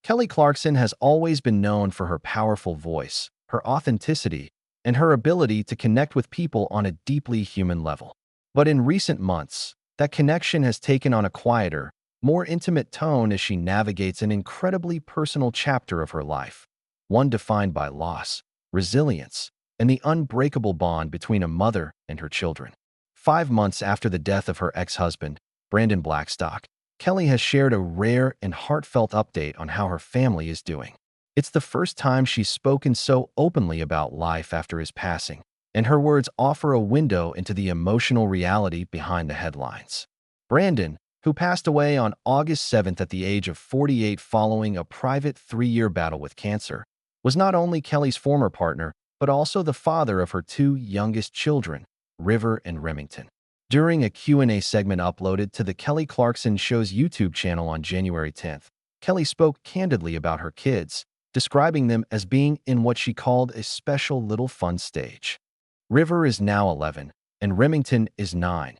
Kelly Clarkson has always been known for her powerful voice, her authenticity, and her ability to connect with people on a deeply human level. But in recent months, that connection has taken on a quieter, more intimate tone as she navigates an incredibly personal chapter of her life, one defined by loss, resilience, and the unbreakable bond between a mother and her children. 5 months after the death of her ex-husband, Brandon Blackstock, Kelly has shared a rare and heartfelt update on how her family is doing. It's the first time she's spoken so openly about life after his passing, and her words offer a window into the emotional reality behind the headlines. Brandon, who passed away on August 7th at the age of 48 following a private 3-year battle with cancer, was not only Kelly's former partner, but also the father of her two youngest children, River and Remington. During a Q&A segment uploaded to the Kelly Clarkson Show's YouTube channel on January 10th, Kelly spoke candidly about her kids, describing them as being in what she called a special little fun stage. River is now 11, and Remington is 9,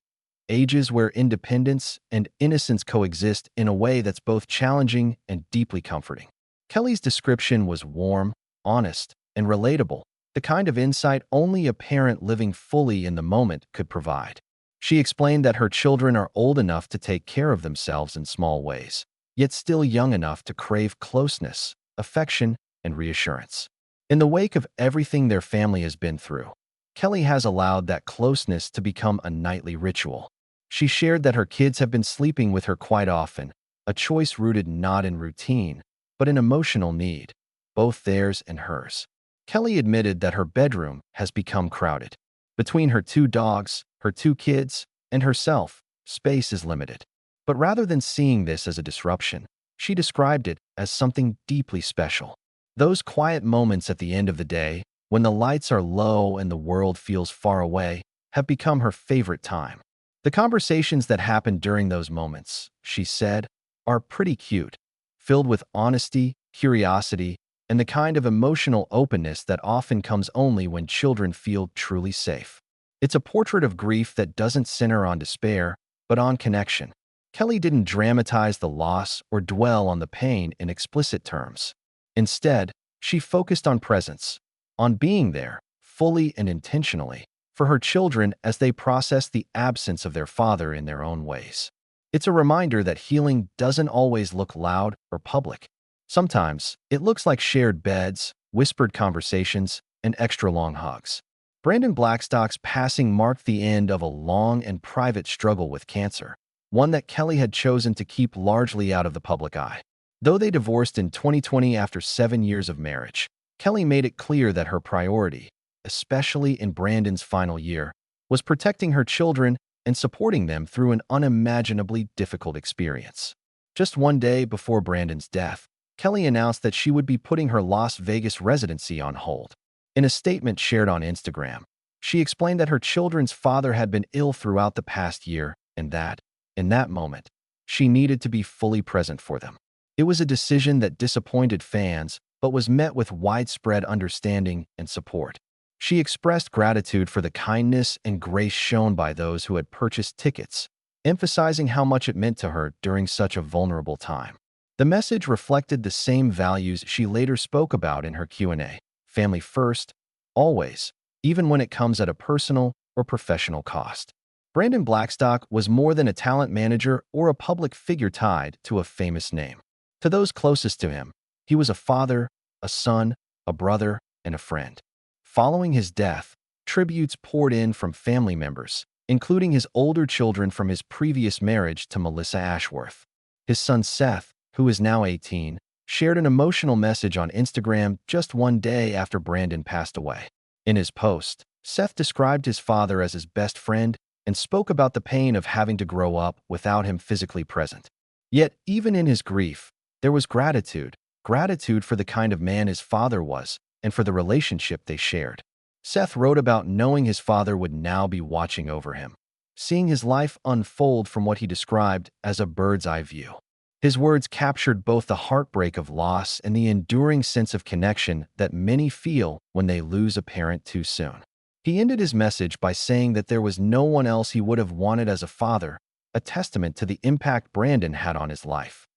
ages where independence and innocence coexist in a way that's both challenging and deeply comforting. Kelly's description was warm, honest, and relatable, the kind of insight only a parent living fully in the moment could provide. She explained that her children are old enough to take care of themselves in small ways, yet still young enough to crave closeness, affection, and reassurance. In the wake of everything their family has been through, Kelly has allowed that closeness to become a nightly ritual. She shared that her kids have been sleeping with her quite often, a choice rooted not in routine, but in emotional need, both theirs and hers. Kelly admitted that her bedroom has become crowded. Between her 2 dogs, her 2 kids, and herself, space is limited. But rather than seeing this as a disruption, she described it as something deeply special. Those quiet moments at the end of the day, when the lights are low and the world feels far away, have become her favorite time. The conversations that happen during those moments, she said, are pretty cute, filled with honesty, curiosity, and the kind of emotional openness that often comes only when children feel truly safe. It's a portrait of grief that doesn't center on despair, but on connection. Kelly didn't dramatize the loss or dwell on the pain in explicit terms. Instead, she focused on presence, on being there, fully and intentionally, for her children as they process the absence of their father in their own ways. It's a reminder that healing doesn't always look loud or public. Sometimes, it looks like shared beds, whispered conversations, and extra long hugs. Brandon Blackstock's passing marked the end of a long and private struggle with cancer, one that Kelly had chosen to keep largely out of the public eye. Though they divorced in 2020 after 7 years of marriage, Kelly made it clear that her priority, especially in Brandon's final year, was protecting her children and supporting them through an unimaginably difficult experience. Just one day before Brandon's death, Kelly announced that she would be putting her Las Vegas residency on hold. In a statement shared on Instagram, she explained that her children's father had been ill throughout the past year and that, in that moment, she needed to be fully present for them. It was a decision that disappointed fans, but was met with widespread understanding and support. She expressed gratitude for the kindness and grace shown by those who had purchased tickets, emphasizing how much it meant to her during such a vulnerable time. The message reflected the same values she later spoke about in her Q&A. Family first, always, even when it comes at a personal or professional cost. Brandon Blackstock was more than a talent manager or a public figure tied to a famous name. To those closest to him, he was a father, a son, a brother, and a friend. Following his death, tributes poured in from family members, including his older children from his previous marriage to Melissa Ashworth. His son Seth, who is now 18, shared an emotional message on Instagram just one day after Brandon passed away. In his post, Seth described his father as his best friend and spoke about the pain of having to grow up without him physically present. Yet, even in his grief, there was gratitude for the kind of man his father was and for the relationship they shared. Seth wrote about knowing his father would now be watching over him, seeing his life unfold from what he described as a bird's-eye view. His words captured both the heartbreak of loss and the enduring sense of connection that many feel when they lose a parent too soon. He ended his message by saying that there was no one else he would have wanted as a father, a testament to the impact Brandon had on his life.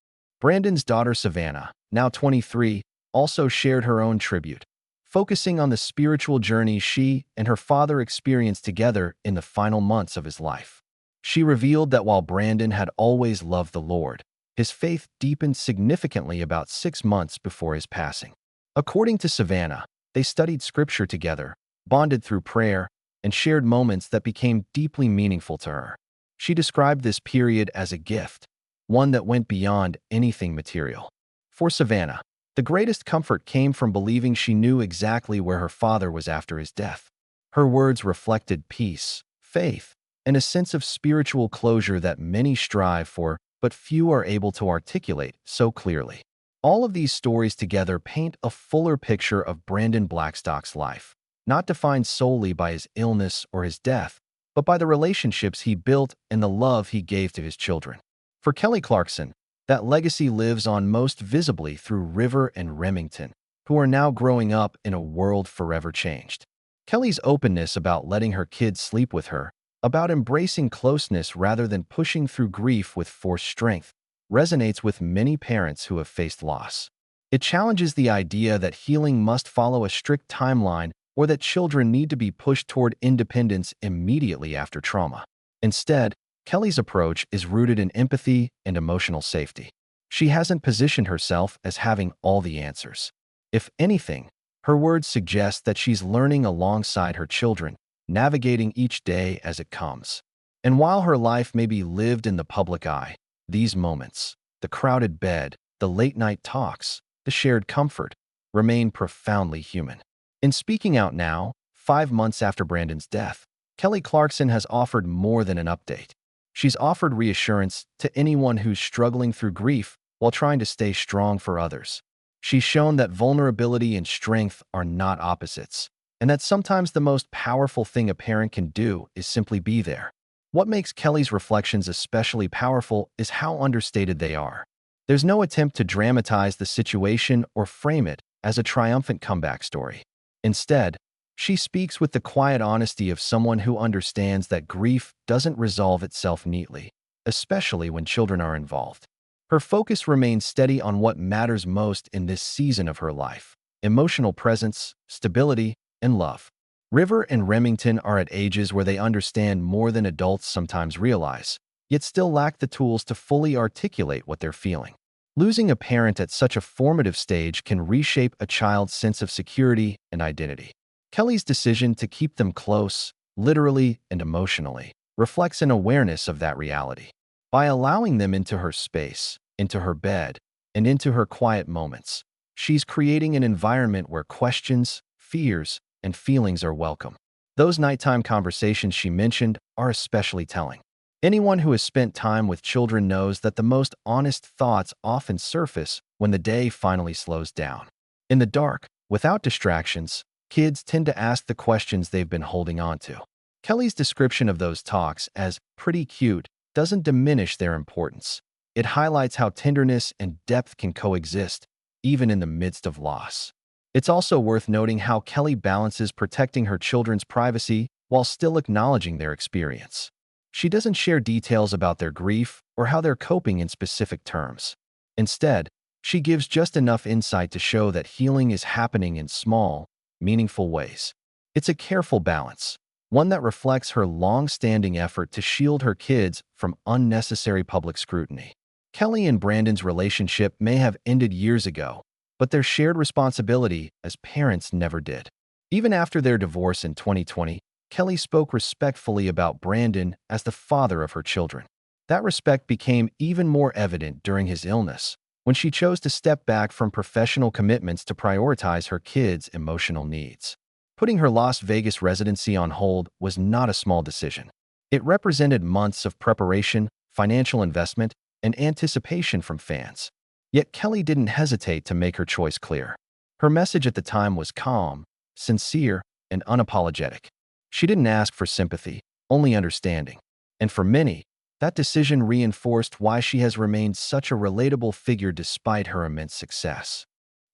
Brandon's daughter Savannah, now 23, also shared her own tribute, focusing on the spiritual journey she and her father experienced together in the final months of his life. She revealed that while Brandon had always loved the Lord, his faith deepened significantly about 6 months before his passing. According to Savannah, they studied scripture together, bonded through prayer, and shared moments that became deeply meaningful to her. She described this period as a gift, one that went beyond anything material. For Savannah, the greatest comfort came from believing she knew exactly where her father was after his death. Her words reflected peace, faith, and a sense of spiritual closure that many strive for, but few are able to articulate so clearly. All of these stories together paint a fuller picture of Brandon Blackstock's life, not defined solely by his illness or his death, but by the relationships he built and the love he gave to his children. For Kelly Clarkson, that legacy lives on most visibly through River and Remington, who are now growing up in a world forever changed. Kelly's openness about letting her kids sleep with her, about embracing closeness rather than pushing through grief with forced strength, resonates with many parents who have faced loss. It challenges the idea that healing must follow a strict timeline or that children need to be pushed toward independence immediately after trauma. Instead, Kelly's approach is rooted in empathy and emotional safety. She hasn't positioned herself as having all the answers. If anything, her words suggest that she's learning alongside her children, navigating each day as it comes. And while her life may be lived in the public eye, these moments, the crowded bed, the late-night talks, the shared comfort, remain profoundly human. In speaking out now, 5 months after Brandon's death, Kelly Clarkson has offered more than an update. She's offered reassurance to anyone who's struggling through grief while trying to stay strong for others. She's shown that vulnerability and strength are not opposites, and that sometimes the most powerful thing a parent can do is simply be there. What makes Kelly's reflections especially powerful is how understated they are. There's no attempt to dramatize the situation or frame it as a triumphant comeback story. Instead, she speaks with the quiet honesty of someone who understands that grief doesn't resolve itself neatly, especially when children are involved. Her focus remains steady on what matters most in this season of her life: emotional presence, stability, and love. River and Remington are at ages where they understand more than adults sometimes realize, yet still lack the tools to fully articulate what they're feeling. Losing a parent at such a formative stage can reshape a child's sense of security and identity. Kelly's decision to keep them close, literally and emotionally, reflects an awareness of that reality. By allowing them into her space, into her bed, and into her quiet moments, she's creating an environment where questions, fears, and feelings are welcome. Those nighttime conversations she mentioned are especially telling. Anyone who has spent time with children knows that the most honest thoughts often surface when the day finally slows down. In the dark, without distractions, kids tend to ask the questions they've been holding on to. Kelly's description of those talks as pretty cute doesn't diminish their importance. It highlights how tenderness and depth can coexist, even in the midst of loss. It's also worth noting how Kelly balances protecting her children's privacy while still acknowledging their experience. She doesn't share details about their grief or how they're coping in specific terms. Instead, she gives just enough insight to show that healing is happening in small, meaningful ways. It's a careful balance, one that reflects her long-standing effort to shield her kids from unnecessary public scrutiny. Kelly and Brandon's relationship may have ended years ago, but their shared responsibility as parents never did. Even after their divorce in 2020, Kelly spoke respectfully about Brandon as the father of her children. That respect became even more evident during his illness, when she chose to step back from professional commitments to prioritize her kids' emotional needs. Putting her Las Vegas residency on hold was not a small decision. It represented months of preparation, financial investment, and anticipation from fans. Yet Kelly didn't hesitate to make her choice clear. Her message at the time was calm, sincere, and unapologetic. She didn't ask for sympathy, only understanding. And for many, that decision reinforced why she has remained such a relatable figure despite her immense success.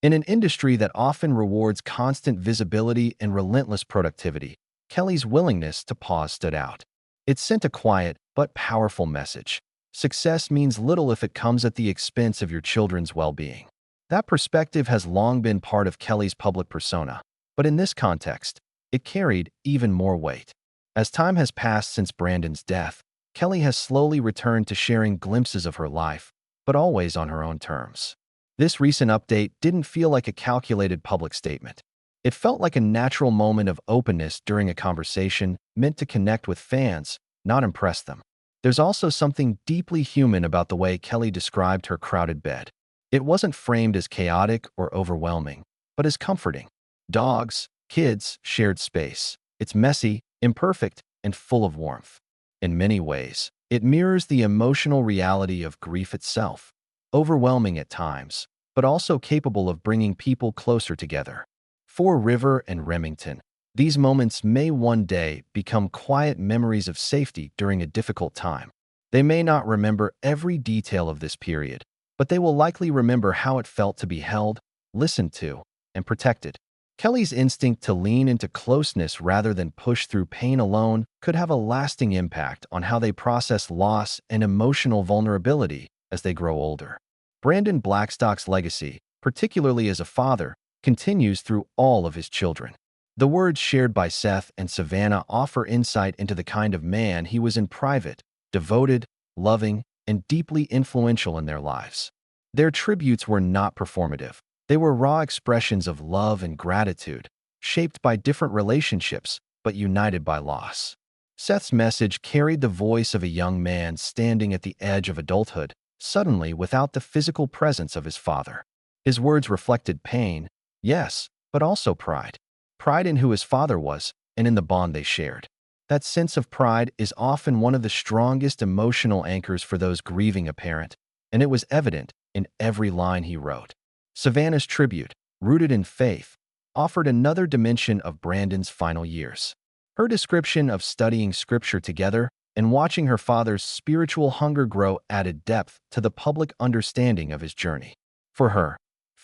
In an industry that often rewards constant visibility and relentless productivity, Kelly's willingness to pause stood out. It sent a quiet but powerful message: Success means little if it comes at the expense of your children's well-being. That perspective has long been part of Kelly's public persona, but in this context, it carried even more weight. As time has passed since Brandon's death, Kelly has slowly returned to sharing glimpses of her life, but always on her own terms. This recent update didn't feel like a calculated public statement. It felt like a natural moment of openness during a conversation meant to connect with fans, not impress them. There's also something deeply human about the way Kelly described her crowded bed. It wasn't framed as chaotic or overwhelming, but as comforting. Dogs, kids, shared space. It's messy, imperfect, and full of warmth. In many ways, it mirrors the emotional reality of grief itself, overwhelming at times, but also capable of bringing people closer together. For River and Remington, these moments may one day become quiet memories of safety during a difficult time. They may not remember every detail of this period, but they will likely remember how it felt to be held, listened to, and protected. Kelly's instinct to lean into closeness rather than push through pain alone could have a lasting impact on how they process loss and emotional vulnerability as they grow older. Brandon Blackstock's legacy, particularly as a father, continues through all of his children. The words shared by Seth and Savannah offer insight into the kind of man he was in private, devoted, loving, and deeply influential in their lives. Their tributes were not performative. They were raw expressions of love and gratitude, shaped by different relationships but united by loss. Seth's message carried the voice of a young man standing at the edge of adulthood, suddenly without the physical presence of his father. His words reflected pain, yes, but also pride. Pride in who his father was and in the bond they shared. That sense of pride is often one of the strongest emotional anchors for those grieving a parent, and it was evident in every line he wrote. Savannah's tribute, rooted in faith, offered another dimension of Brandon's final years. Her description of studying scripture together and watching her father's spiritual hunger grow added depth to the public understanding of his journey. For her,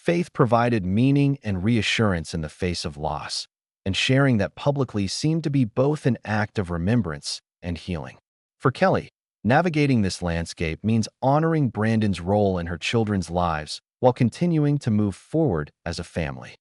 faith provided meaning and reassurance in the face of loss, and sharing that publicly seemed to be both an act of remembrance and healing. For Kelly, navigating this landscape means honoring Brandon's role in her children's lives while continuing to move forward as a family.